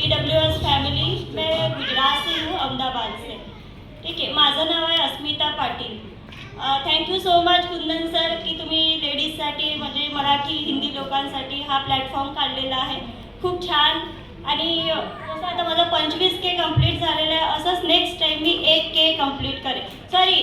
EWS family, मैं गुजरात से हूँ, अहमदाबाद से। ठीक आहे, माझं नाव आहे अस्मिता पाटील। थँक्यू सो मच कुंदन सर की तुम्ही लेडीजसाठी म्हणजे मराठी हिंदी लोकांसाठी हा प्लॅटफॉर्म काढलेला आहे, खूप छान। आणि जसं आता माझं 25K कंप्लीट झालेलं आहे, असंच नेक्स्ट टाईम मी 1K कंप्लीट करेन, सॉरी